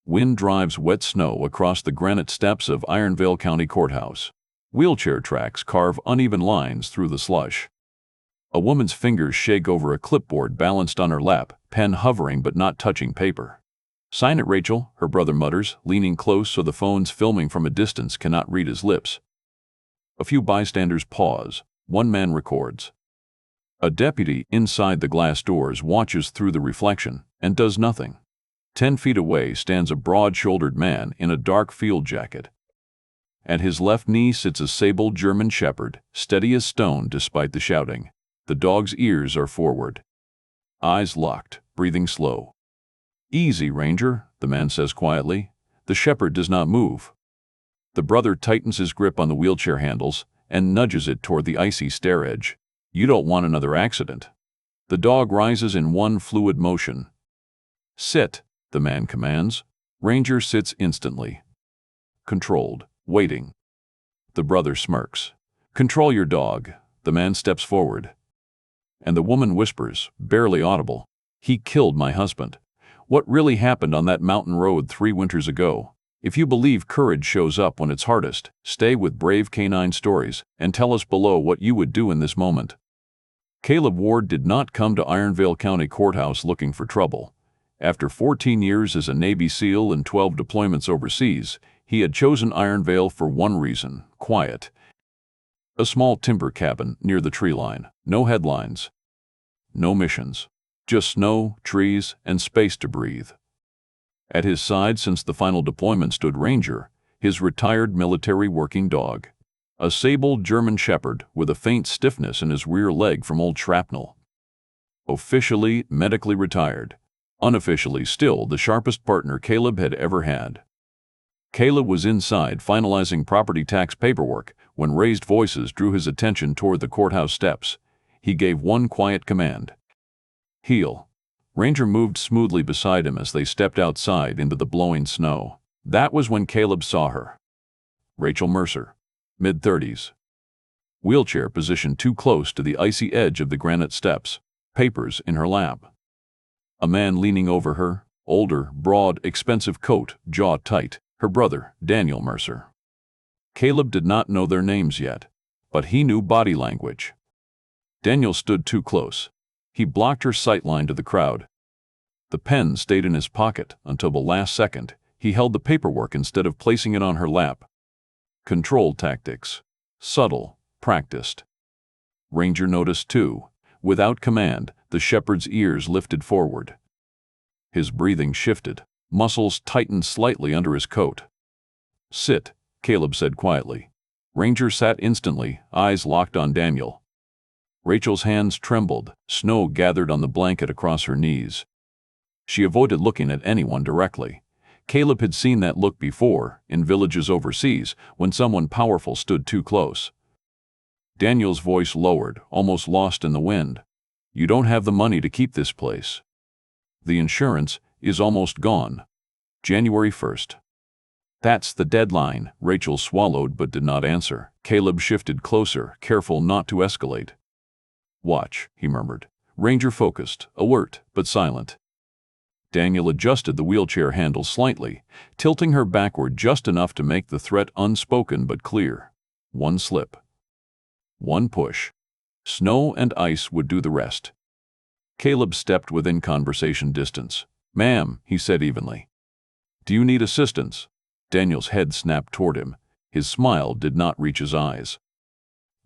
Wind drives wet snow across the granite steps of Ironvale County Courthouse. Wheelchair tracks carve uneven lines through the slush. A woman's fingers shake over a clipboard balanced on her lap, pen hovering but not touching paper. "Sign it, Rachel," her brother mutters, leaning close so the phone's filming from a distance cannot read his lips. A few bystanders pause. One man records. A deputy inside the glass doors watches through the reflection and does nothing. 10 feet away stands a broad-shouldered man in a dark field jacket. At his left knee sits a sable German shepherd, steady as stone despite the shouting. The dog's ears are forward. Eyes locked, breathing slow. "Easy, Ranger," the man says quietly. The shepherd does not move. The brother tightens his grip on the wheelchair handles and nudges it toward the icy stair edge. "You don't want another accident." The dog rises in one fluid motion. "Sit," the man commands. Ranger sits instantly. Controlled, waiting. The brother smirks. "Control your dog." The man steps forward. And the woman whispers, barely audible, "He killed my husband. What really happened on that mountain road 3 winters ago?" If you believe courage shows up when it's hardest, stay with Brave Canine Stories and tell us below what you would do in this moment. Caleb Ward did not come to Ironvale County Courthouse looking for trouble. After 14 years as a Navy SEAL and 12 deployments overseas, he had chosen Ironvale for one reason: quiet. A small timber cabin near the tree line. No headlines. No missions. Just snow, trees, and space to breathe. At his side since the final deployment stood Ranger, his retired military working dog. A sable German shepherd with a faint stiffness in his rear leg from old shrapnel. Officially medically retired. Unofficially still the sharpest partner Caleb had ever had. Caleb was inside finalizing property tax paperwork when raised voices drew his attention toward the courthouse steps. He gave one quiet command. "Heel." Ranger moved smoothly beside him as they stepped outside into the blowing snow. That was when Caleb saw her. Rachel Mercer, mid-30s. Wheelchair positioned too close to the icy edge of the granite steps, papers in her lap. A man leaning over her, older, broad, expensive coat, jaw tight, her brother, Daniel Mercer. Caleb did not know their names yet, but he knew body language. Daniel stood too close. He blocked her sightline to the crowd. The pen stayed in his pocket until the last second. He held the paperwork instead of placing it on her lap. Control tactics. Subtle, practiced. Ranger noticed too. Without command, the shepherd's ears lifted forward. His breathing shifted. Muscles tightened slightly under his coat. "Sit," Caleb said quietly. Ranger sat instantly, eyes locked on Daniel. Rachel's hands trembled, snow gathered on the blanket across her knees. She avoided looking at anyone directly. Caleb had seen that look before, in villages overseas, when someone powerful stood too close. Daniel's voice lowered, almost lost in the wind. "You don't have the money to keep this place. The insurance is almost gone. January 1st. "That's the deadline." Rachel swallowed but did not answer. Caleb shifted closer, careful not to escalate. "Watch," he murmured. Ranger focused, alert, but silent. Daniel adjusted the wheelchair handle slightly, tilting her backward just enough to make the threat unspoken but clear. One slip. One push. Snow and ice would do the rest. Caleb stepped within conversation distance. "Ma'am," he said evenly. "Do you need assistance?" Daniel's head snapped toward him. His smile did not reach his eyes.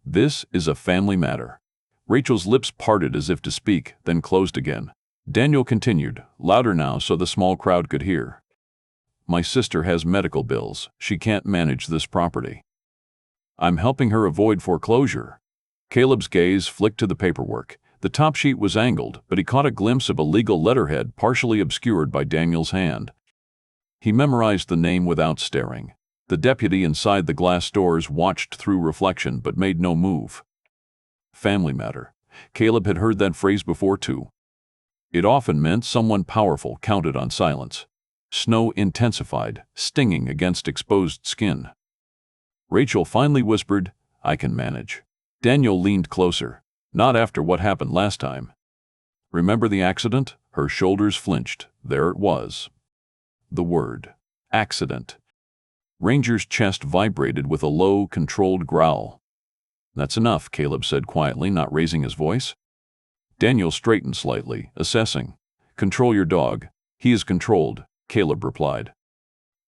"This is a family matter." Rachel's lips parted as if to speak, then closed again. Daniel continued, louder now so the small crowd could hear. "My sister has medical bills. She can't manage this property. I'm helping her avoid foreclosure." Caleb's gaze flicked to the paperwork. The top sheet was angled, but he caught a glimpse of a legal letterhead partially obscured by Daniel's hand. He memorized the name without staring. The deputy inside the glass doors watched through reflection but made no move. Family matter. Caleb had heard that phrase before too. It often meant someone powerful counted on silence. Snow intensified, stinging against exposed skin. Rachel finally whispered, "I can manage." Daniel leaned closer. "Not after what happened last time." "Remember the accident?" Her shoulders flinched. There it was. The word. Accident. Ranger's chest vibrated with a low, controlled growl. "That's enough," Caleb said quietly, not raising his voice. Daniel straightened slightly, assessing. "Control your dog. He is controlled," Caleb replied.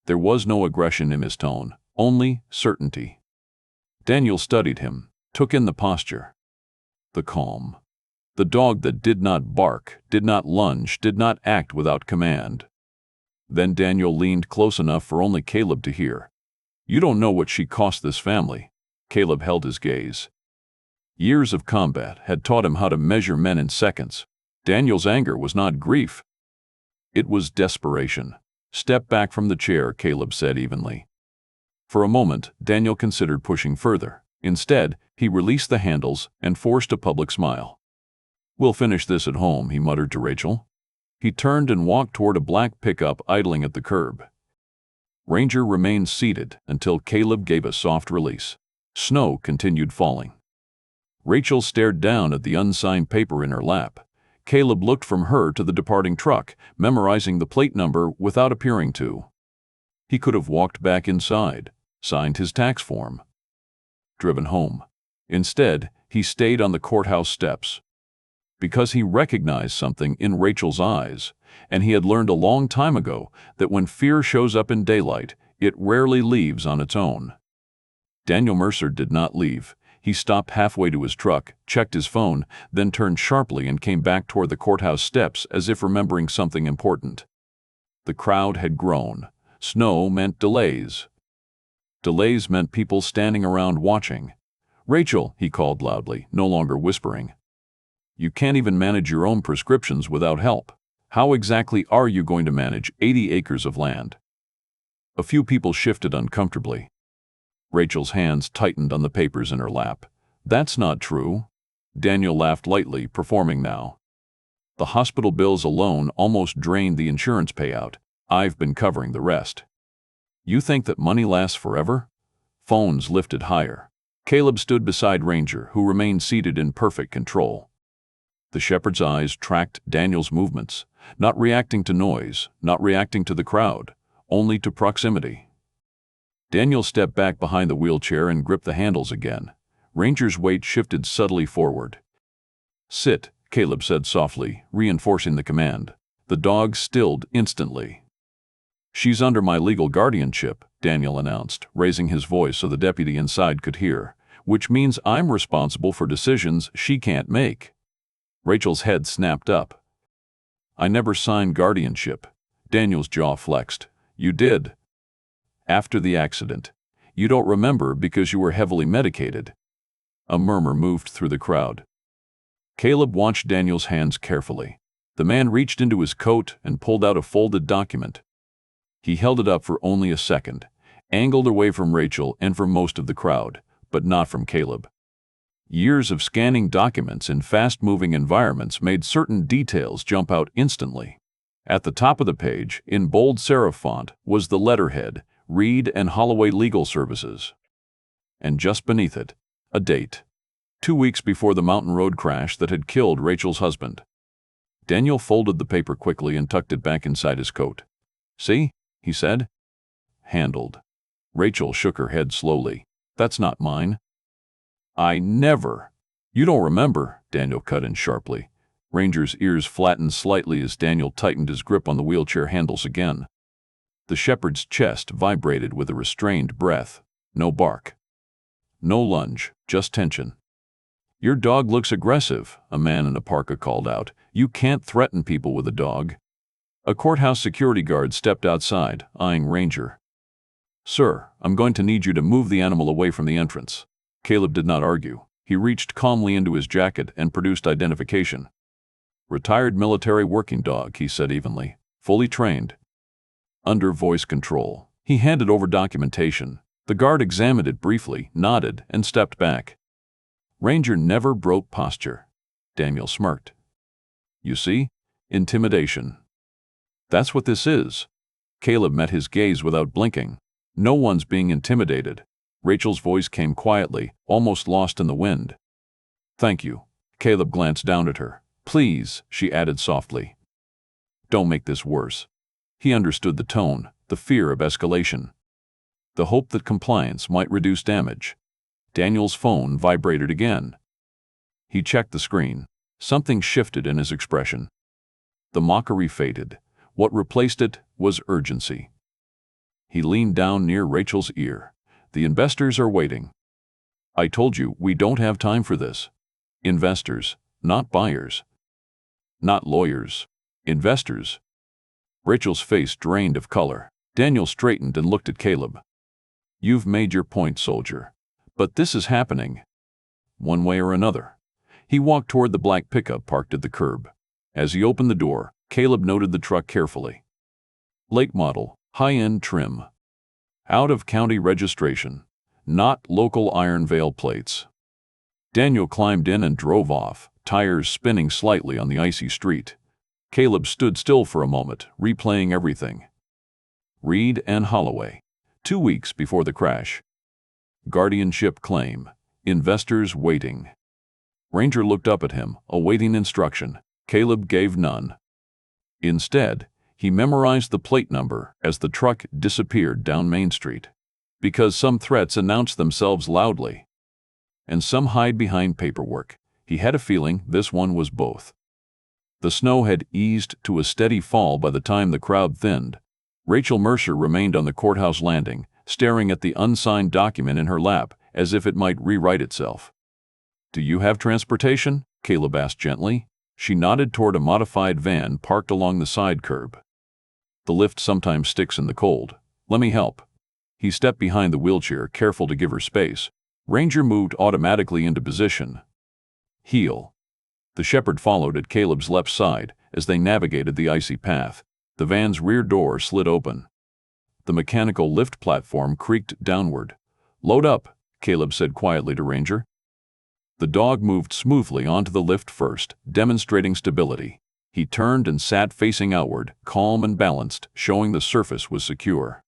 There was no aggression in his tone, only certainty. Daniel studied him, took in the posture. The calm. The dog that did not bark, did not lunge, did not act without command. Then Daniel leaned close enough for only Caleb to hear. "You don't know what she cost this family." Caleb held his gaze. Years of combat had taught him how to measure men in seconds. Daniel's anger was not grief. It was desperation. "Step back from the chair," Caleb said evenly. For a moment, Daniel considered pushing further. Instead, he released the handles and forced a public smile. "We'll finish this at home," he muttered to Rachel. He turned and walked toward a black pickup idling at the curb. Ranger remained seated until Caleb gave a soft release. Snow continued falling. Rachel stared down at the unsigned paper in her lap. Caleb looked from her to the departing truck, memorizing the plate number without appearing to. He could have walked back inside, signed his tax form, driven home. Instead, he stayed on the courthouse steps. Because he recognized something in Rachel's eyes, and he had learned a long time ago that when fear shows up in daylight, it rarely leaves on its own. Daniel Mercer did not leave. He stopped halfway to his truck, checked his phone, then turned sharply and came back toward the courthouse steps as if remembering something important. The crowd had grown. Snow meant delays. Delays meant people standing around watching. "Rachel," he called loudly, no longer whispering. "You can't even manage your own prescriptions without help. How exactly are you going to manage 80 acres of land?" A few people shifted uncomfortably. Rachel's hands tightened on the papers in her lap. "That's not true." Daniel laughed lightly, performing now. "The hospital bills alone almost drained the insurance payout. I've been covering the rest." "You think that money lasts forever?" Phones lifted higher. Caleb stood beside Ranger, who remained seated in perfect control. The shepherd's eyes tracked Daniel's movements, not reacting to noise, not reacting to the crowd, only to proximity. Daniel stepped back behind the wheelchair and gripped the handles again. Ranger's weight shifted subtly forward. "Sit," Caleb said softly, reinforcing the command. The dog stilled instantly. "She's under my legal guardianship," Daniel announced, raising his voice so the deputy inside could hear, "which means I'm responsible for decisions she can't make." Rachel's head snapped up. "I never signed guardianship." Daniel's jaw flexed. "You did. After the accident. You don't remember because you were heavily medicated." A murmur moved through the crowd. Caleb watched Daniel's hands carefully. The man reached into his coat and pulled out a folded document. He held it up for only a second, angled away from Rachel and from most of the crowd, but not from Caleb. Years of scanning documents in fast-moving environments made certain details jump out instantly. At the top of the page, in bold serif font, was the letterhead, "Reed and Holloway Legal Services." And just beneath it, a date. 2 weeks before the mountain road crash that had killed Rachel's husband. Daniel folded the paper quickly and tucked it back inside his coat. "See?" he said. "Handled." Rachel shook her head slowly. "That's not mine." "I never." "You don't remember," Daniel cut in sharply. Ranger's ears flattened slightly as Daniel tightened his grip on the wheelchair handles again. The shepherd's chest vibrated with a restrained breath. No bark. No lunge, just tension. "Your dog looks aggressive," a man in a parka called out. "You can't threaten people with a dog." A courthouse security guard stepped outside, eyeing Ranger. "Sir, I'm going to need you to move the animal away from the entrance." Caleb did not argue. He reached calmly into his jacket and produced identification. "Retired military working dog," he said evenly. "Fully trained." Under voice control. He handed over documentation. The guard examined it briefly, nodded, and stepped back. Ranger never broke posture. Daniel smirked. "You see? Intimidation. That's what this is." Caleb met his gaze without blinking. "No one's being intimidated." Rachel's voice came quietly, almost lost in the wind. "Thank you." Caleb glanced down at her. "Please," she added softly. "Don't make this worse." He understood the tone, the fear of escalation, the hope that compliance might reduce damage. Daniel's phone vibrated again. He checked the screen. Something shifted in his expression. The mockery faded. What replaced it was urgency. He leaned down near Rachel's ear. "The investors are waiting. I told you we don't have time for this. Investors, not buyers. Not lawyers. Investors." Rachel's face drained of color. Daniel straightened and looked at Caleb. "You've made your point, soldier. But this is happening. One way or another." He walked toward the black pickup parked at the curb. As he opened the door, Caleb noted the truck carefully. Lake model, high-end trim. Out-of-county registration. Not local Ironvale plates. Daniel climbed in and drove off, tires spinning slightly on the icy street. Caleb stood still for a moment, replaying everything. Reed and Holloway. 2 weeks before the crash. Guardianship claim. Investors waiting. Ranger looked up at him, awaiting instruction. Caleb gave none. Instead, he memorized the plate number as the truck disappeared down Main Street. Because some threats announce themselves loudly, and some hide behind paperwork, he had a feeling this one was both. The snow had eased to a steady fall by the time the crowd thinned. Rachel Mercer remained on the courthouse landing, staring at the unsigned document in her lap as if it might rewrite itself. "Do you have transportation?" Caleb asked gently. She nodded toward a modified van parked along the side curb. "The lift sometimes sticks in the cold. Let me help." He stepped behind the wheelchair, careful to give her space. Ranger moved automatically into position. "Heel." The shepherd followed at Caleb's left side as they navigated the icy path. The van's rear door slid open. The mechanical lift platform creaked downward. "Load up," Caleb said quietly to Ranger. The dog moved smoothly onto the lift first, demonstrating stability. He turned and sat facing outward, calm and balanced, showing the surface was secure.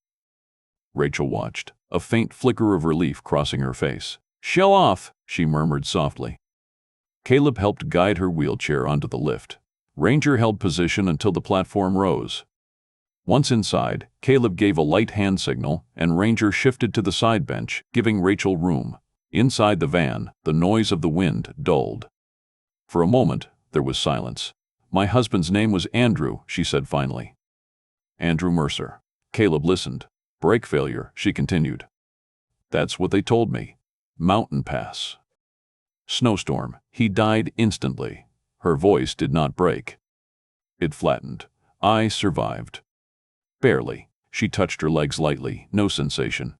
Rachel watched, a faint flicker of relief crossing her face. "Shell off," she murmured softly. Caleb helped guide her wheelchair onto the lift. Ranger held position until the platform rose. Once inside, Caleb gave a light hand signal, and Ranger shifted to the side bench, giving Rachel room. Inside the van, the noise of the wind dulled. For a moment, there was silence. "My husband's name was Andrew," she said finally. "Andrew Mercer." Caleb listened. "Brake failure," she continued. "That's what they told me. Mountain pass. Snowstorm. He died instantly." Her voice did not break. It flattened. "I survived." "Barely." She touched her legs lightly, no sensation.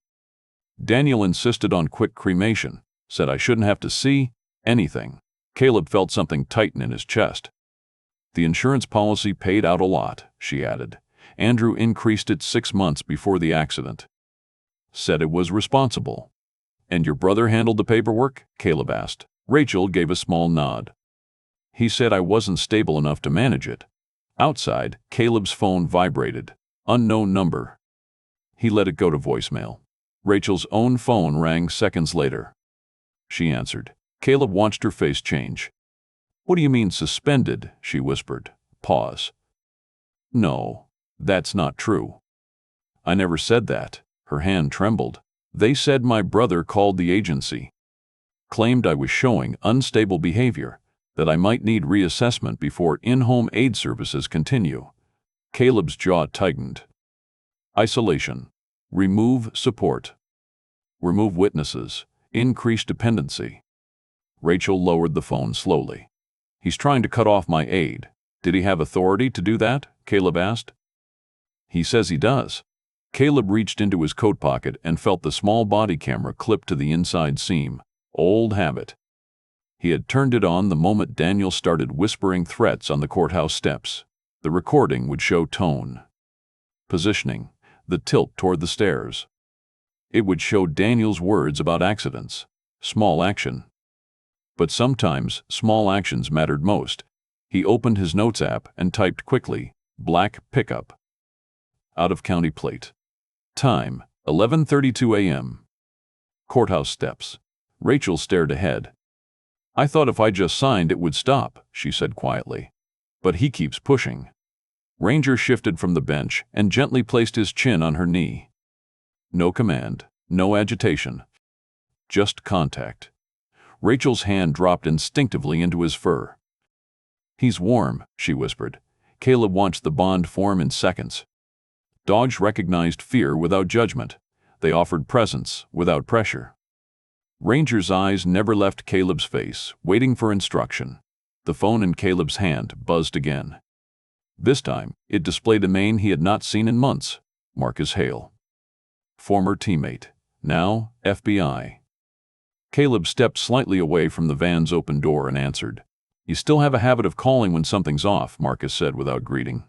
"Daniel insisted on quick cremation, said I shouldn't have to see anything." Caleb felt something tighten in his chest. "The insurance policy paid out a lot," she added. "Andrew increased it 6 months before the accident. Said it was responsible." "And your brother handled the paperwork?" Caleb asked. Rachel gave a small nod. "He said I wasn't stable enough to manage it." Outside, Caleb's phone vibrated. Unknown number. He let it go to voicemail. Rachel's own phone rang seconds later. She answered. Caleb watched her face change. "What do you mean suspended?" she whispered. Pause. "No, that's not true. I never said that." Her hand trembled. "They said my brother called the agency. Claimed I was showing unstable behavior, that I might need reassessment before in-home aid services continue." Caleb's jaw tightened. Isolation. Remove support. Remove witnesses. Increase dependency. Rachel lowered the phone slowly. "He's trying to cut off my aid. Did he have authority to do that?" Caleb asked. "He says he does." Caleb reached into his coat pocket and felt the small body camera clipped to the inside seam. Old habit. He had turned it on the moment Daniel started whispering threats on the courthouse steps. The recording would show tone, positioning, the tilt toward the stairs. It would show Daniel's words about accidents, small action. But sometimes small actions mattered most. He opened his notes app and typed quickly, "Black pickup. Out-of-county plate. Time, 11:32 a.m. Courthouse steps." Rachel stared ahead. "I thought if I just signed it would stop," she said quietly. "But he keeps pushing." Ranger shifted from the bench and gently placed his chin on her knee. No command, no agitation. Just contact. Rachel's hand dropped instinctively into his fur. "He's warm," she whispered. Caleb watched the bond form in seconds. Dogs recognized fear without judgment. They offered presence without pressure. Ranger's eyes never left Caleb's face, waiting for instruction. The phone in Caleb's hand buzzed again. This time, it displayed a name he had not seen in months: Marcus Hale. Former teammate, now FBI. Caleb stepped slightly away from the van's open door and answered. "You still have a habit of calling when something's off," Marcus said without greeting.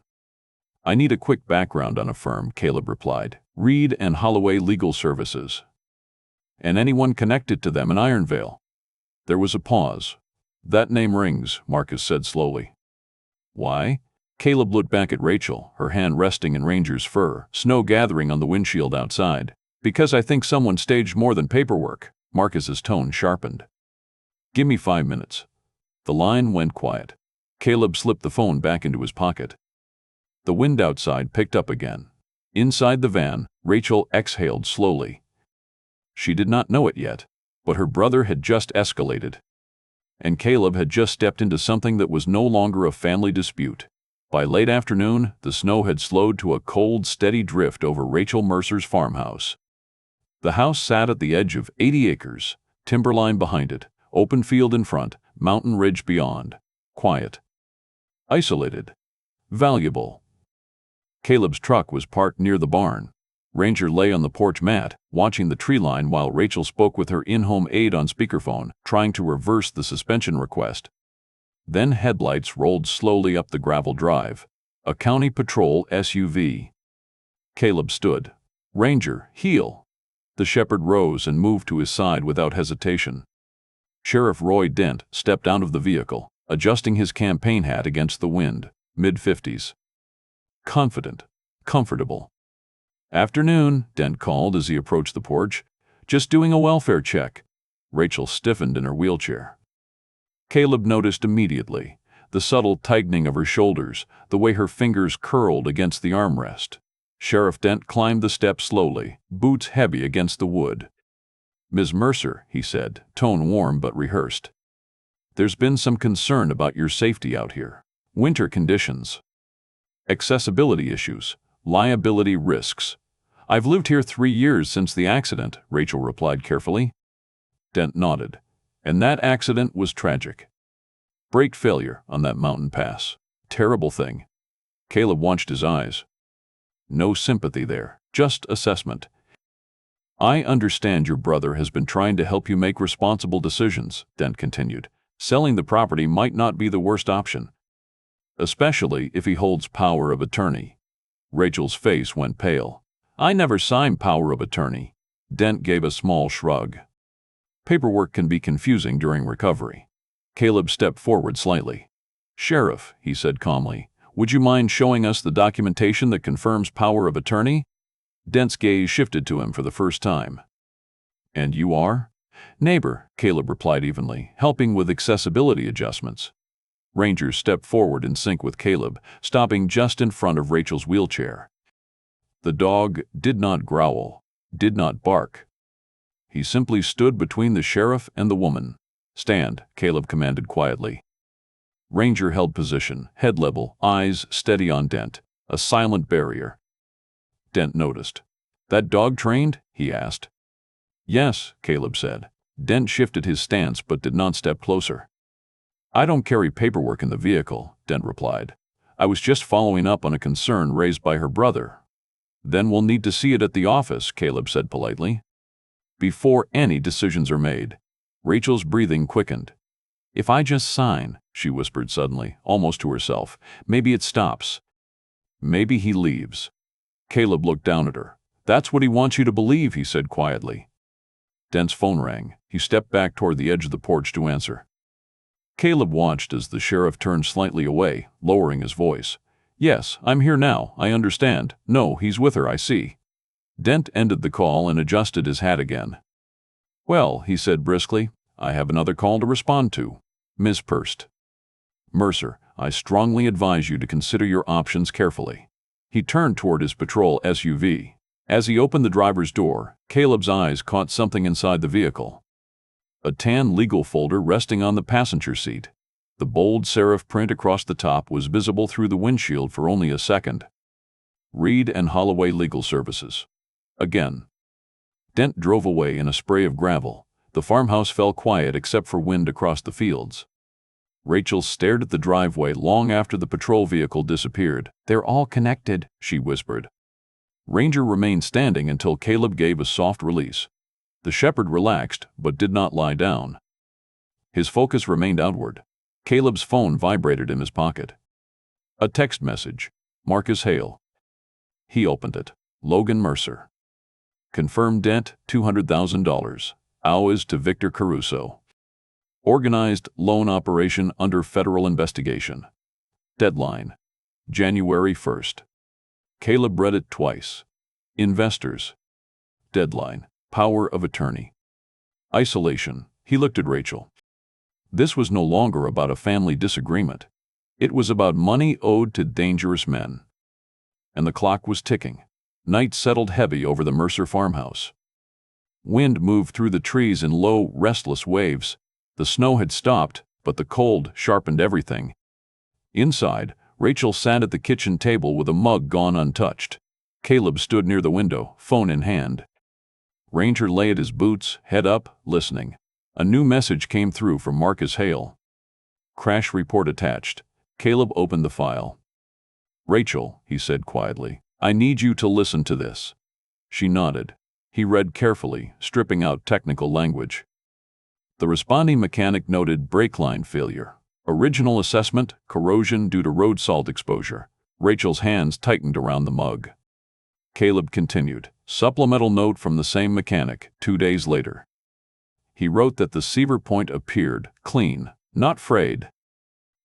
"I need a quick background on a firm," Caleb replied. "Reed and Holloway Legal Services." "And anyone connected to them in Ironvale?" There was a pause. "That name rings," Marcus said slowly. "Why?" Caleb looked back at Rachel, her hand resting in Ranger's fur, snow gathering on the windshield outside. "Because I think someone staged more than paperwork." Marcus's tone sharpened. "Give me 5 minutes." The line went quiet. Caleb slipped the phone back into his pocket. The wind outside picked up again. Inside the van, Rachel exhaled slowly. She did not know it yet, but her brother had just escalated. And Caleb had just stepped into something that was no longer a family dispute. By late afternoon, the snow had slowed to a cold, steady drift over Rachel Mercer's farmhouse. The house sat at the edge of 80 acres, timberline behind it, open field in front, mountain ridge beyond. Quiet. Isolated. Valuable. Caleb's truck was parked near the barn. Ranger lay on the porch mat, watching the tree line while Rachel spoke with her in-home aide on speakerphone, trying to reverse the suspension request. Then headlights rolled slowly up the gravel drive. A county patrol SUV. Caleb stood. "Ranger, heel." The shepherd rose and moved to his side without hesitation. Sheriff Roy Dent stepped out of the vehicle, adjusting his campaign hat against the wind, mid-50s. Confident. Comfortable. "Afternoon," Dent called as he approached the porch. "Just doing a welfare check." Rachel stiffened in her wheelchair. Caleb noticed immediately the subtle tightening of her shoulders, the way her fingers curled against the armrest. Sheriff Dent climbed the steps slowly, boots heavy against the wood. "Ms. Mercer," he said, tone warm but rehearsed. "There's been some concern about your safety out here. Winter conditions. Accessibility issues. Liability risks." "I've lived here 3 years since the accident," Rachel replied carefully. Dent nodded. "And that accident was tragic. Brake failure on that mountain pass. Terrible thing." Caleb watched his eyes. No sympathy there, just assessment. "I understand your brother has been trying to help you make responsible decisions," Dent continued. "Selling the property might not be the worst option, especially if he holds power of attorney." Rachel's face went pale. "I never signed power of attorney." Dent gave a small shrug. "Paperwork can be confusing during recovery." Caleb stepped forward slightly. "Sheriff," he said calmly, "would you mind showing us the documentation that confirms power of attorney?" Dent's gaze shifted to him for the first time. "And you are?" "Neighbor," Caleb replied evenly, "helping with accessibility adjustments." Ranger stepped forward in sync with Caleb, stopping just in front of Rachel's wheelchair. The dog did not growl, did not bark. He simply stood between the sheriff and the woman. "Stand," Caleb commanded quietly. Ranger held position, head level, eyes steady on Dent, a silent barrier. Dent noticed. "That dog trained?" he asked. "Yes," Caleb said. Dent shifted his stance but did not step closer. "I don't carry paperwork in the vehicle," Dent replied. "I was just following up on a concern raised by her brother." "Then we'll need to see it at the office," Caleb said politely. "Before any decisions are made." Rachel's breathing quickened. "If I just sign," she whispered suddenly, almost to herself, "maybe it stops. Maybe he leaves." Caleb looked down at her. "That's what he wants you to believe," he said quietly. Dent's phone rang. He stepped back toward the edge of the porch to answer. Caleb watched as the sheriff turned slightly away, lowering his voice. "Yes, I'm here now, I understand. No, he's with her, I see." Dent ended the call and adjusted his hat again. "Well," he said briskly, "I have another call to respond to. Ms. Purst." Mercer, I strongly advise you to consider your options carefully. He turned toward his patrol SUV. As he opened the driver's door, Caleb's eyes caught something inside the vehicle. A tan legal folder resting on the passenger seat. The bold serif print across the top was visible through the windshield for only a second. Reed and Holloway Legal Services. Again. Dent drove away in a spray of gravel. The farmhouse fell quiet except for wind across the fields. Rachel stared at the driveway long after the patrol vehicle disappeared. They're all connected, she whispered. Ranger remained standing until Caleb gave a soft release. The shepherd relaxed, but did not lie down. His focus remained outward. Caleb's phone vibrated in his pocket. A text message. Marcus Hale. He opened it. Logan Mercer. Confirmed dent, $200,000. Hours to Victor Caruso. Organized loan operation under federal investigation. Deadline. January 1st. Caleb read it twice. Investors. Deadline. Power of attorney. Isolation. He looked at Rachel. This was no longer about a family disagreement. It was about money owed to dangerous men. And the clock was ticking. Night settled heavy over the Mercer farmhouse. Wind moved through the trees in low, restless waves. The snow had stopped, but the cold sharpened everything. Inside, Rachel sat at the kitchen table with a mug gone untouched. Caleb stood near the window, phone in hand. Ranger lay at his boots, head up, listening. A new message came through from Marcus Hale. Crash report attached. Caleb opened the file. Rachel, he said quietly, I need you to listen to this. She nodded. He read carefully, stripping out technical language. The responding mechanic noted brake line failure. Original assessment, corrosion due to road salt exposure. Rachel's hands tightened around the mug. Caleb continued. Supplemental note from the same mechanic, 2 days later. He wrote that the Seaver point appeared clean, not frayed,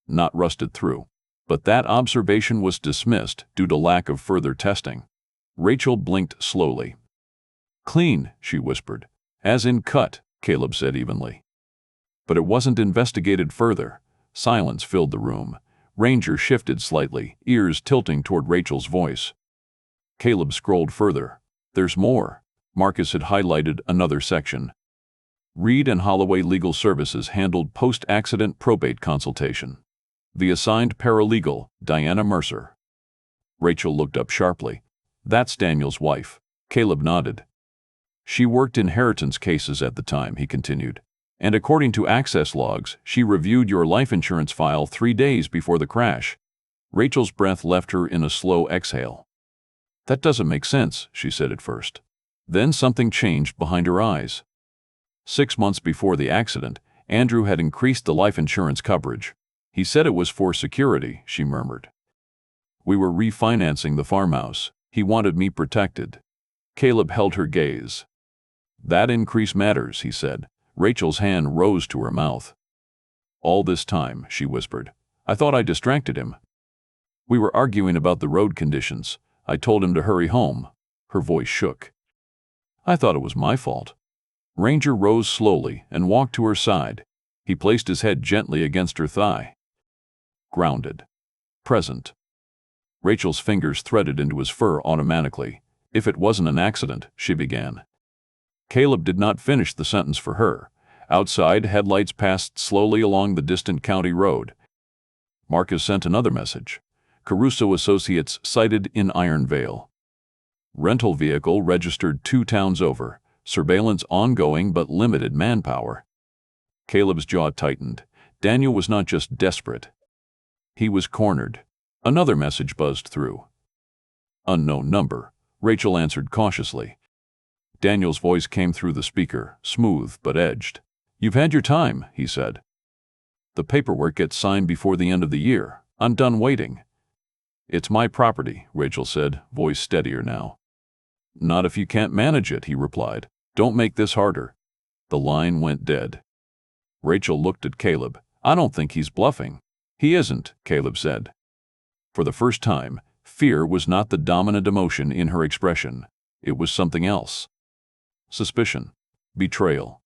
not rusted through. But that observation was dismissed due to lack of further testing. Rachel blinked slowly. Clean, she whispered. As in cut, Caleb said evenly. But it wasn't investigated further. Silence filled the room. Ranger shifted slightly, ears tilting toward Rachel's voice. Caleb scrolled further. There's more. Marcus had highlighted another section. Reed and Holloway Legal Services handled post-accident probate consultation. The assigned paralegal, Diana Mercer. Rachel looked up sharply. That's Daniel's wife. Caleb nodded. She worked inheritance cases at the time, he continued. And according to access logs, she reviewed your life insurance file 3 days before the crash. Rachel's breath left her in a slow exhale. That doesn't make sense, she said at first. Then something changed behind her eyes. 6 months before the accident, Andrew had increased the life insurance coverage. He said it was for security, she murmured. We were refinancing the farmhouse. He wanted me protected. Caleb held her gaze. That increase matters, he said. Rachel's hand rose to her mouth. All this time, she whispered. I thought I distracted him. We were arguing about the road conditions. I told him to hurry home. Her voice shook. I thought it was my fault. Ranger rose slowly and walked to her side. He placed his head gently against her thigh. Grounded. Present. Rachel's fingers threaded into his fur automatically. If it wasn't an accident, she began. Caleb did not finish the sentence for her. Outside, headlights passed slowly along the distant county road. Marcus sent another message. Caruso Associates sighted in Ironvale. Rental vehicle registered 2 towns over. Surveillance ongoing but limited manpower. Caleb's jaw tightened. Daniel was not just desperate. He was cornered. Another message buzzed through. Unknown number. Rachel answered cautiously. Daniel's voice came through the speaker, smooth but edged. You've had your time, he said. The paperwork gets signed before the end of the year. I'm done waiting. It's my property, Rachel said, voice steadier now. Not if you can't manage it, he replied. Don't make this harder. The line went dead. Rachel looked at Caleb. I don't think he's bluffing. He isn't, Caleb said. For the first time, fear was not the dominant emotion in her expression. It was something else. Suspicion, betrayal,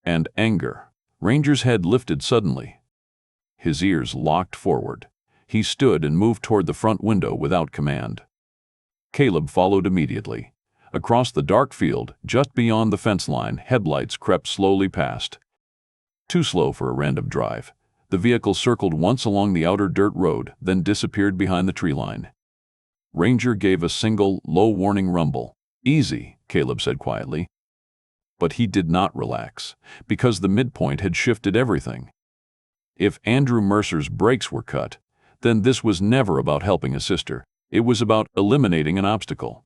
and anger. Ranger's head lifted suddenly. His ears locked forward. He stood and moved toward the front window without command. Caleb followed immediately. Across the dark field, just beyond the fence line, headlights crept slowly past. Too slow for a random drive, the vehicle circled once along the outer dirt road, then disappeared behind the tree line. Ranger gave a single, low-warning rumble. "Easy," Caleb said quietly. But he did not relax, because the midpoint had shifted everything. If Andrew Mercer's brakes were cut, then this was never about helping a sister. It was about eliminating an obstacle.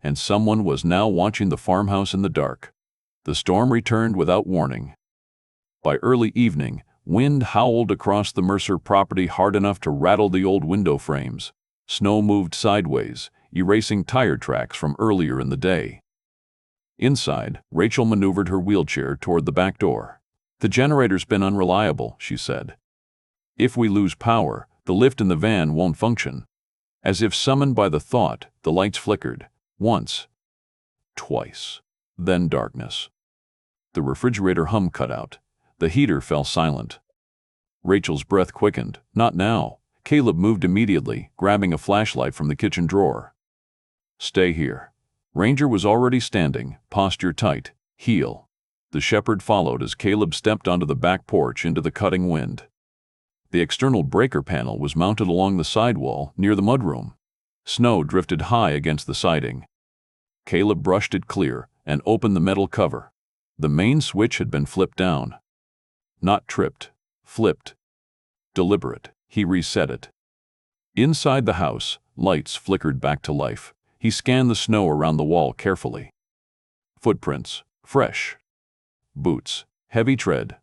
And someone was now watching the farmhouse in the dark. The storm returned without warning. By early evening, wind howled across the Mercer property hard enough to rattle the old window frames. Snow moved sideways, erasing tire tracks from earlier in the day. Inside, Rachel maneuvered her wheelchair toward the back door. "The generator's been unreliable," she said. "If we lose power, the lift in the van won't function." As if summoned by the thought, the lights flickered. Once. Twice. Then darkness. The refrigerator hum cut out. The heater fell silent. Rachel's breath quickened. Not now. Caleb moved immediately, grabbing a flashlight from the kitchen drawer. "Stay here." Ranger was already standing, posture tight, heel. The shepherd followed as Caleb stepped onto the back porch into the cutting wind. The external breaker panel was mounted along the sidewall near the mudroom. Snow drifted high against the siding. Caleb brushed it clear and opened the metal cover. The main switch had been flipped down. Not tripped, flipped. Deliberate, he reset it. Inside the house, lights flickered back to life. He scanned the snow around the wall carefully. Footprints, fresh. Boots, heavy tread.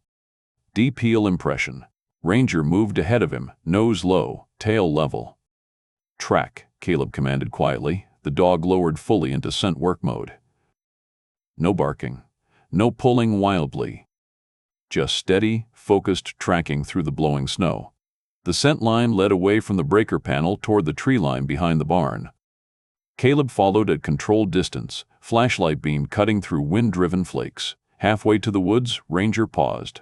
Deep heel impression. Ranger moved ahead of him, nose low, tail level. "Track," Caleb commanded quietly. The dog lowered fully into scent work mode. No barking. No pulling wildly. Just steady, focused tracking through the blowing snow. The scent line led away from the breaker panel toward the tree line behind the barn. Caleb followed at controlled distance, flashlight beam cutting through wind-driven flakes. Halfway to the woods, Ranger paused.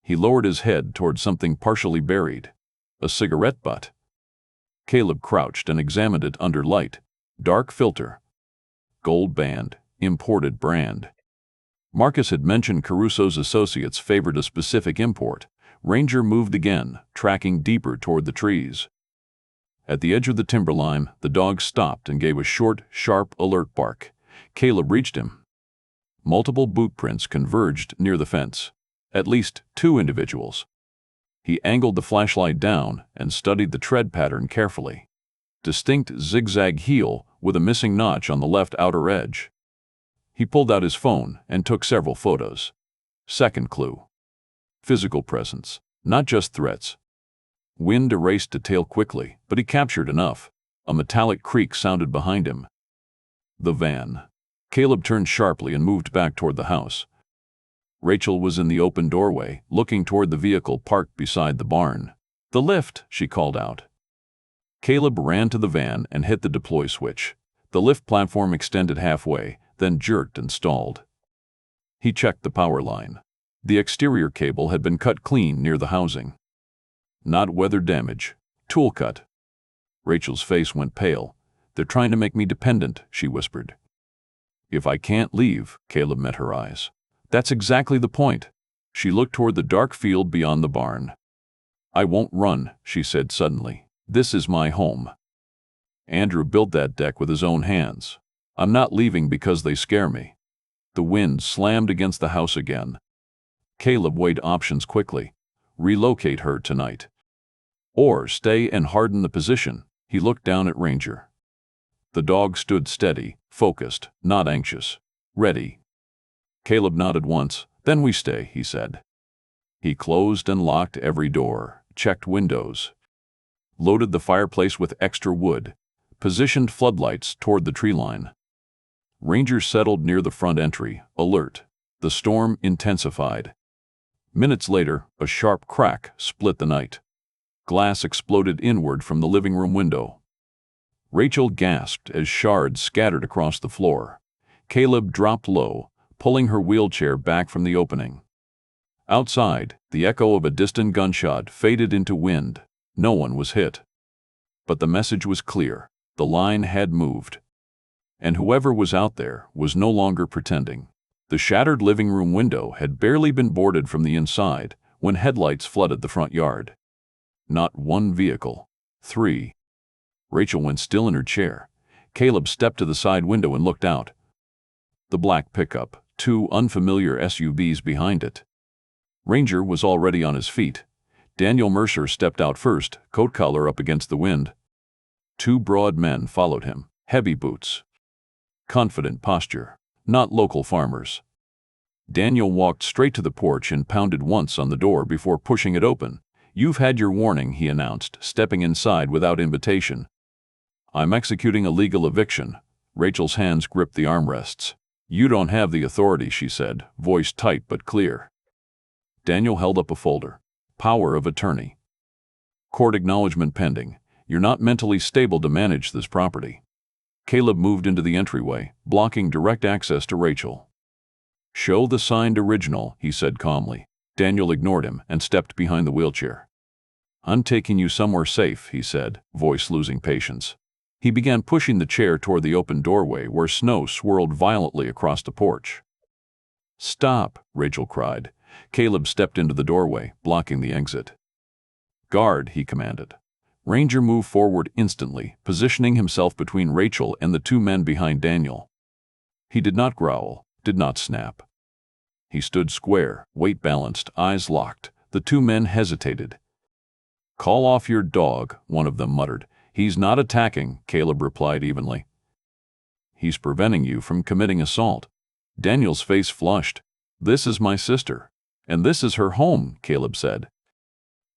He lowered his head toward something partially buried. A cigarette butt. Caleb crouched and examined it under light. Dark filter. Gold band. Imported brand. Marcus had mentioned Caruso's associates favored a specific import. Ranger moved again, tracking deeper toward the trees. At the edge of the timberline, the dog stopped and gave a short, sharp, alert bark. Caleb reached him. Multiple boot prints converged near the fence. At least 2 individuals. He angled the flashlight down and studied the tread pattern carefully. Distinct zigzag heel with a missing notch on the left outer edge. He pulled out his phone and took several photos. Second clue. Physical presence, not just threats. Wind erased detail quickly, but he captured enough. A metallic creak sounded behind him. The van. Caleb turned sharply and moved back toward the house. Rachel was in the open doorway, looking toward the vehicle parked beside the barn. "The lift," she called out. Caleb ran to the van and hit the deploy switch. The lift platform extended halfway, then jerked and stalled. He checked the power line. The exterior cable had been cut clean near the housing. Not weather damage. Tool cut. Rachel's face went pale. "They're trying to make me dependent," she whispered. "If I can't leave," Caleb met her eyes. "That's exactly the point." She looked toward the dark field beyond the barn. "I won't run," she said suddenly. "This is my home. Andrew built that deck with his own hands. I'm not leaving because they scare me." The wind slammed against the house again. Caleb weighed options quickly. Relocate her tonight. Or stay and harden the position. He looked down at Ranger. The dog stood steady, focused, not anxious. "Ready." Caleb nodded once. "Then we stay," he said. He closed and locked every door, checked windows, loaded the fireplace with extra wood, positioned floodlights toward the tree line. Ranger settled near the front entry, alert. The storm intensified. Minutes later, a sharp crack split the night. Glass exploded inward from the living room window. Rachel gasped as shards scattered across the floor. Caleb dropped low, pulling her wheelchair back from the opening. Outside, The echo of a distant gunshot faded into wind. No one was hit. But the message was clear. The line had moved. And whoever was out there was no longer pretending. The shattered living room window had barely been boarded from the inside when headlights flooded the front yard. Not one vehicle. 3. Rachel went still in her chair. Caleb stepped to the side window and looked out. The black pickup, 2 unfamiliar SUVs behind it. Ranger was already on his feet. Daniel Mercer stepped out first, coat collar up against the wind. 2 broad men followed him, heavy boots. Confident posture, not local farmers. Daniel walked straight to the porch and pounded once on the door before pushing it open. "You've had your warning," he announced, stepping inside without invitation. "I'm executing a legal eviction." Rachel's hands gripped the armrests. "You don't have the authority," she said, voice tight but clear. Daniel held up a folder. "Power of attorney. Court acknowledgement pending. You're not mentally stable to manage this property." Caleb moved into the entryway, blocking direct access to Rachel. "Show the signed original," he said calmly. Daniel ignored him and stepped behind the wheelchair. "I'm taking you somewhere safe," he said, voice losing patience. He began pushing the chair toward the open doorway where snow swirled violently across the porch. "Stop," Rachel cried. Caleb stepped into the doorway, blocking the exit. "Guard," he commanded. Ranger moved forward instantly, positioning himself between Rachel and the 2 men behind Daniel. He did not growl, did not snap. He stood square, weight balanced, eyes locked. The 2 men hesitated. "Call off your dog," one of them muttered. "He's not attacking," Caleb replied evenly. "He's preventing you from committing assault." Daniel's face flushed. "This is my sister. And this is her home," Caleb said.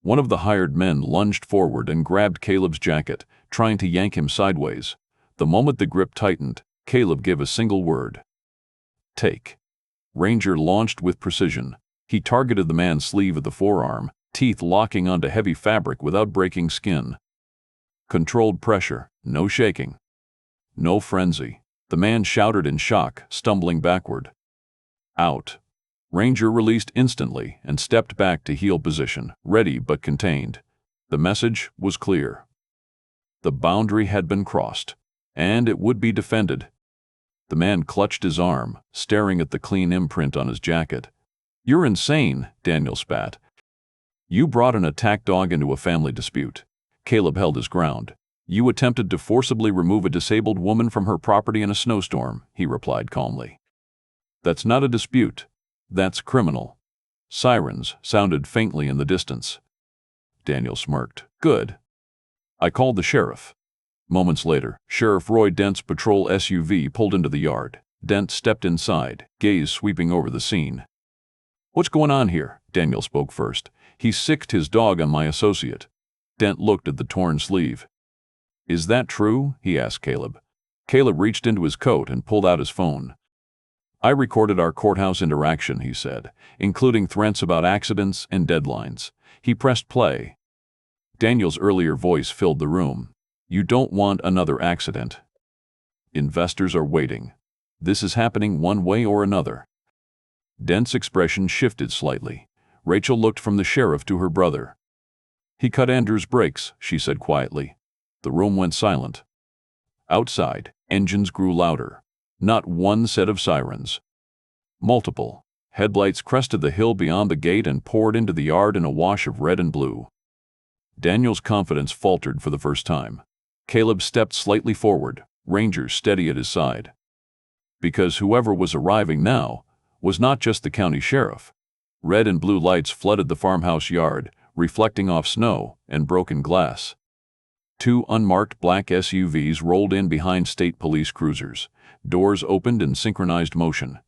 One of the hired men lunged forward and grabbed Caleb's jacket, trying to yank him sideways. The moment the grip tightened, Caleb gave a single word. "Take." Ranger launched with precision. He targeted the man's sleeve of the forearm, teeth locking onto heavy fabric without breaking skin. Controlled pressure, no shaking. No frenzy. The man shouted in shock, stumbling backward. "Out." Ranger released instantly and stepped back to heel position, ready but contained. The message was clear. The boundary had been crossed, and it would be defended. The man clutched his arm, staring at the clean imprint on his jacket. "You're insane," Daniel spat. "You brought an attack dog into a family dispute." Caleb held his ground. "You attempted to forcibly remove a disabled woman from her property in a snowstorm," he replied calmly. "That's not a dispute. That's criminal." Sirens sounded faintly in the distance. Daniel smirked. "Good. I called the sheriff." Moments later, Sheriff Roy Dent's patrol SUV pulled into the yard. Dent stepped inside, gaze sweeping over the scene. "What's going on here?" Daniel spoke first. "He sicked his dog on my associate." Dent looked at the torn sleeve. "Is that true?" he asked Caleb. Caleb reached into his coat and pulled out his phone. "I recorded our courthouse interaction," he said, "including threats about accidents and deadlines." He pressed play. Daniel's earlier voice filled the room. "You don't want another accident. Investors are waiting. This is happening one way or another." Dent's expression shifted slightly. Rachel looked from the sheriff to her brother. "He cut Andrew's brakes," she said quietly. The room went silent. Outside, engines grew louder. Not one set of sirens. Multiple. Headlights crested the hill beyond the gate and poured into the yard in a wash of red and blue. Daniel's confidence faltered for the first time. Caleb stepped slightly forward, Ranger steady at his side. Because whoever was arriving now was not just the county sheriff. Red and blue lights flooded the farmhouse yard, reflecting off snow and broken glass. 2 unmarked black SUVs rolled in behind state police cruisers. Doors opened in synchronized motion.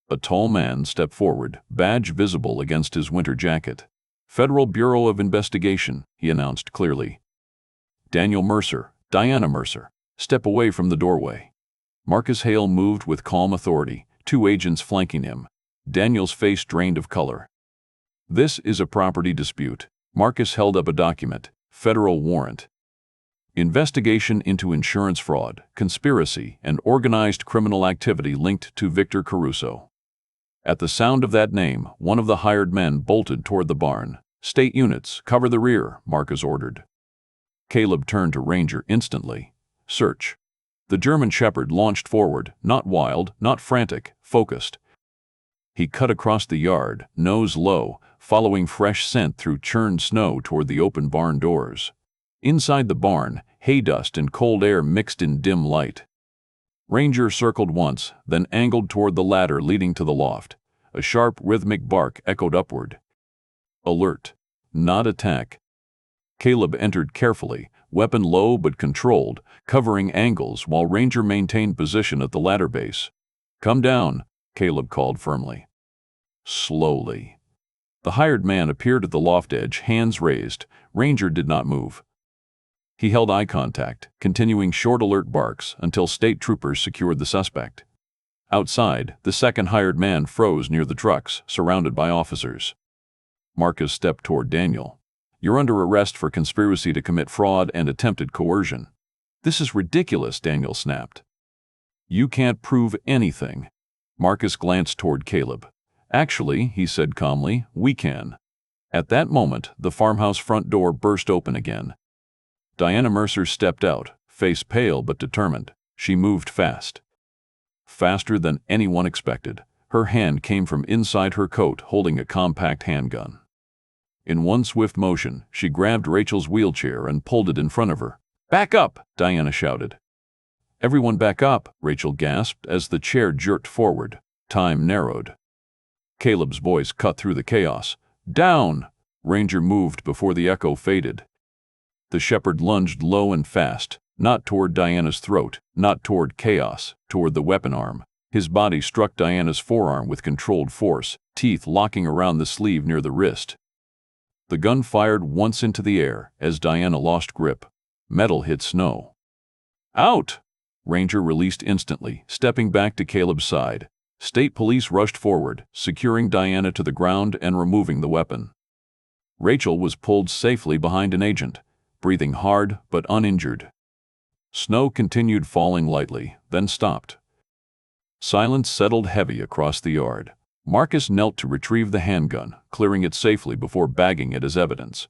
A tall man stepped forward, badge visible against his winter jacket. "Federal Bureau of Investigation," he announced clearly. "Daniel Mercer, Diana Mercer, step away from the doorway." Marcus Hale moved with calm authority, 2 agents flanking him. Daniel's face drained of color. "This is a property dispute." Marcus held up a document, federal warrant. "Investigation into insurance fraud, conspiracy, and organized criminal activity linked to Victor Caruso." At the sound of that name, one of the hired men bolted toward the barn. "State units, cover the rear," Marcus ordered. Caleb turned to Ranger instantly. "Search." The German shepherd launched forward, not wild, not frantic, focused. He cut across the yard, nose low, following fresh scent through churned snow toward the open barn doors. Inside the barn, hay dust and cold air mixed in dim light. Ranger circled once, then angled toward the ladder leading to the loft. A sharp, rhythmic bark echoed upward. Alert. Not attack. Caleb entered carefully, weapon low but controlled, covering angles while Ranger maintained position at the ladder base. "Come down," Caleb called firmly. Slowly. The hired man appeared at the loft edge, hands raised. Ranger did not move. He held eye contact, continuing short alert barks until state troopers secured the suspect. Outside, the second hired man froze near the trucks, surrounded by officers. Marcus stepped toward Daniel. "You're under arrest for conspiracy to commit fraud and attempted coercion." "This is ridiculous," Daniel snapped. "You can't prove anything." Marcus glanced toward Caleb. "Actually," he said calmly, "we can." At that moment, the farmhouse front door burst open again. Diana Mercer stepped out, face pale but determined. She moved fast. Faster than anyone expected. Her hand came from inside her coat holding a compact handgun. In one swift motion, she grabbed Rachel's wheelchair and pulled it in front of her. "Back up!" Diana shouted. "Everyone back up!" Rachel gasped as the chair jerked forward. Time narrowed. Caleb's voice cut through the chaos. "Down!" Ranger moved before the echo faded. The shepherd lunged low and fast, not toward Diana's throat, not toward chaos, toward the weapon arm. His body struck Diana's forearm with controlled force, teeth locking around the sleeve near the wrist. The gun fired once into the air as Diana lost grip. Metal hit snow. "Out!" Ranger released instantly, stepping back to Caleb's side. State police rushed forward, securing Diana to the ground and removing the weapon. Rachel was pulled safely behind an agent, breathing hard but uninjured. Snow continued falling lightly, then stopped. Silence settled heavy across the yard. Marcus knelt to retrieve the handgun, clearing it safely before bagging it as evidence.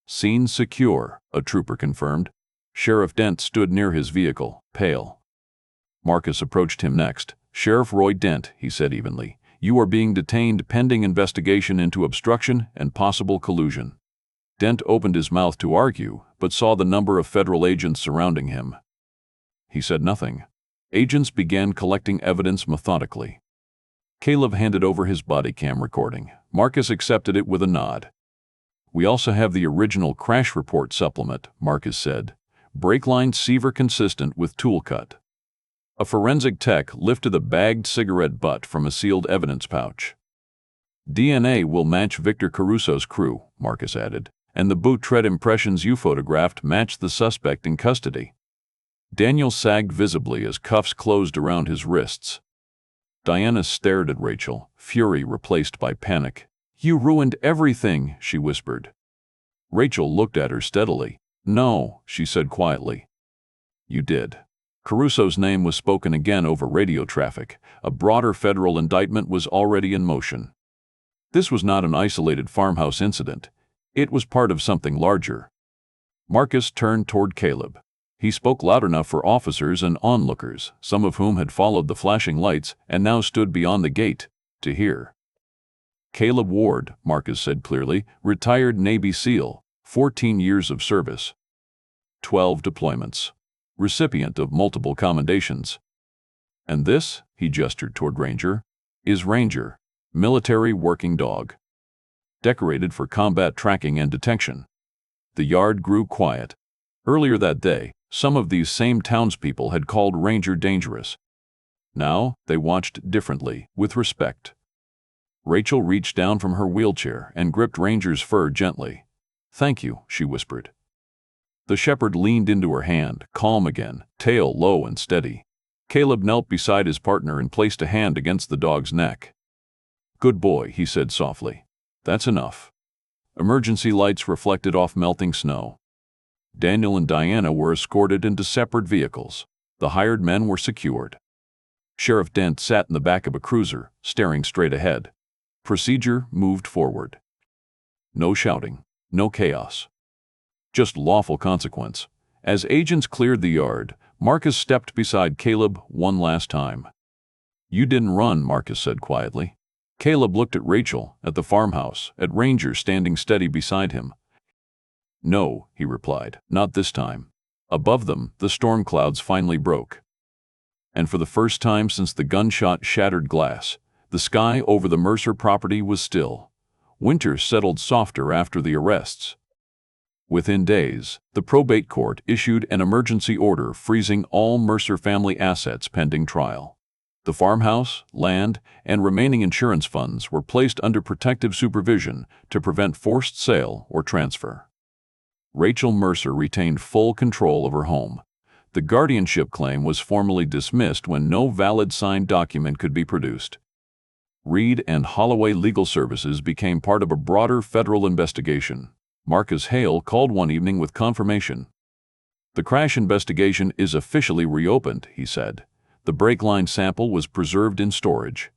"Scene secure," a trooper confirmed. Sheriff Dent stood near his vehicle, pale. Marcus approached him next. "Sheriff Roy Dent," he said evenly, "you are being detained pending investigation into obstruction and possible collusion." Dent opened his mouth to argue, but saw the number of federal agents surrounding him. He said nothing. Agents began collecting evidence methodically. Caleb handed over his body cam recording. Marcus accepted it with a nod. "We also have the original crash report supplement," Marcus said. "Brake line Seaver consistent with tool cut." A forensic tech lifted a bagged cigarette butt from a sealed evidence pouch. "DNA will match Victor Caruso's crew," Marcus added, "and the boot tread impressions you photographed match the suspect in custody." Daniel sagged visibly as cuffs closed around his wrists. Diana stared at Rachel, fury replaced by panic. "You ruined everything," she whispered. Rachel looked at her steadily. "No," she said quietly. "You did." Caruso's name was spoken again over radio traffic. A broader federal indictment was already in motion. This was not an isolated farmhouse incident. It was part of something larger. Marcus turned toward Caleb. He spoke loud enough for officers and onlookers, some of whom had followed the flashing lights and now stood beyond the gate, to hear. "Caleb Ward," Marcus said clearly, "retired Navy SEAL, 14 years of service. 12 deployments. Recipient of multiple commendations. And this," he gestured toward Ranger, "is Ranger, military working dog. Decorated for combat tracking and detection." The yard grew quiet. Earlier that day, some of these same townspeople had called Ranger dangerous. Now, they watched differently, with respect. Rachel reached down from her wheelchair and gripped Ranger's fur gently. "Thank you," she whispered. The shepherd leaned into her hand, calm again, tail low and steady. Caleb knelt beside his partner and placed a hand against the dog's neck. "Good boy," he said softly. "That's enough." Emergency lights reflected off melting snow. Daniel and Diana were escorted into separate vehicles. The hired men were secured. Sheriff Dent sat in the back of a cruiser, staring straight ahead. Procedure moved forward. No shouting, no chaos. Just lawful consequence. As agents cleared the yard, Marcus stepped beside Caleb one last time. "You didn't run," Marcus said quietly. Caleb looked at Rachel, at the farmhouse, at Ranger standing steady beside him. "No," he replied, "not this time." Above them, the storm clouds finally broke. And for the first time since the gunshot shattered glass, the sky over the Mercer property was still. Winter settled softer after the arrests. Within days, the probate court issued an emergency order freezing all Mercer family assets pending trial. The farmhouse, land, and remaining insurance funds were placed under protective supervision to prevent forced sale or transfer. Rachel Mercer retained full control of her home. The guardianship claim was formally dismissed when no valid signed document could be produced. Reed and Holloway Legal Services became part of a broader federal investigation. Marcus Hale called one evening with confirmation. "The crash investigation is officially reopened," he said. "The brake line sample was preserved in storage.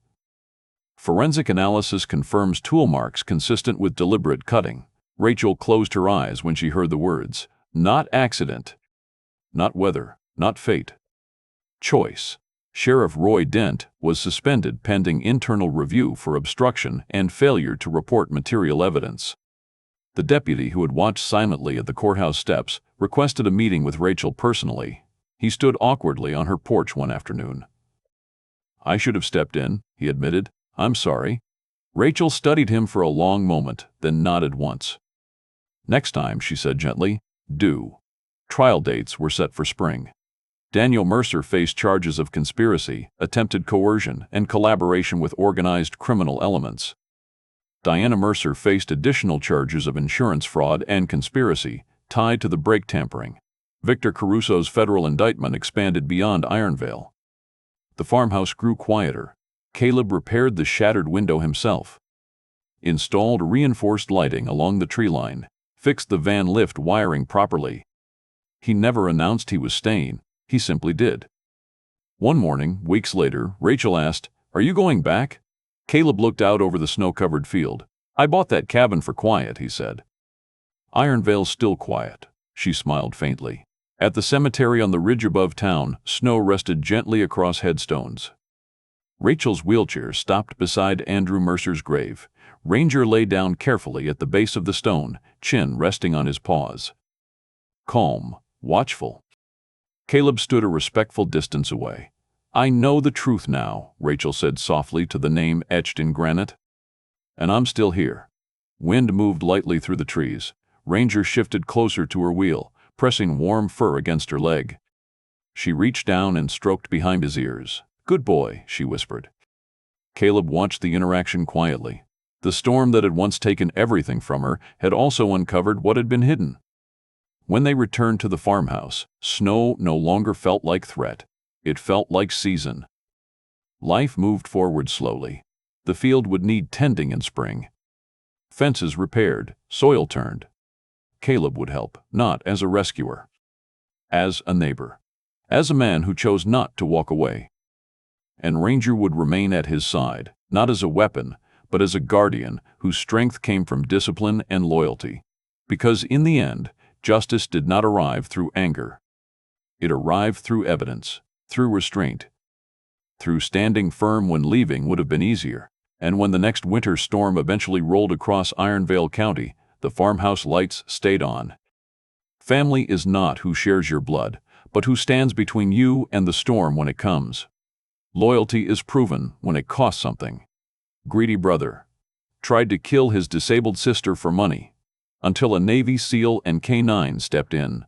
Forensic analysis confirms tool marks consistent with deliberate cutting." Rachel closed her eyes when she heard the words. Not accident. Not weather. Not fate. Choice. Sheriff Roy Dent was suspended pending internal review for obstruction and failure to report material evidence. The deputy who had watched silently at the courthouse steps requested a meeting with Rachel personally. He stood awkwardly on her porch one afternoon. "I should have stepped in," he admitted. "I'm sorry." Rachel studied him for a long moment, then nodded once. "Next time," she said gently, "do." Trial dates were set for spring. Daniel Mercer faced charges of conspiracy, attempted coercion, and collaboration with organized criminal elements. Diana Mercer faced additional charges of insurance fraud and conspiracy tied to the brake tampering. Victor Caruso's federal indictment expanded beyond Ironvale. The farmhouse grew quieter. Caleb repaired the shattered window himself, installed reinforced lighting along the tree line, fixed the van lift wiring properly. He never announced he was staying, he simply did. One morning, weeks later, Rachel asked, "Are you going back?" Caleb looked out over the snow-covered field. "I bought that cabin for quiet," he said. "Ironvale's still quiet," she smiled faintly. At the cemetery on the ridge above town, snow rested gently across headstones. Rachel's wheelchair stopped beside Andrew Mercer's grave. Ranger lay down carefully at the base of the stone, chin resting on his paws. Calm, watchful. Caleb stood a respectful distance away. "I know the truth now," Rachel said softly to the name etched in granite. "And I'm still here." Wind moved lightly through the trees. Ranger shifted closer to her wheel, pressing warm fur against her leg. She reached down and stroked behind his ears. "Good boy," she whispered. Caleb watched the interaction quietly. The storm that had once taken everything from her had also uncovered what had been hidden. When they returned to the farmhouse, snow no longer felt like threat. It felt like season. Life moved forward slowly. The field would need tending in spring. Fences repaired, soil turned. Caleb would help, not as a rescuer. As a neighbor. As a man who chose not to walk away. And Ranger would remain at his side, not as a weapon, but as a guardian whose strength came from discipline and loyalty. Because in the end, justice did not arrive through anger. It arrived through evidence, through restraint, through standing firm when leaving would have been easier. And when the next winter storm eventually rolled across Ironvale County, the farmhouse lights stayed on. Family is not who shares your blood, but who stands between you and the storm when it comes. Loyalty is proven when it costs something. Greedy brother tried to kill his disabled sister for money, until a Navy SEAL and K-9 stepped in.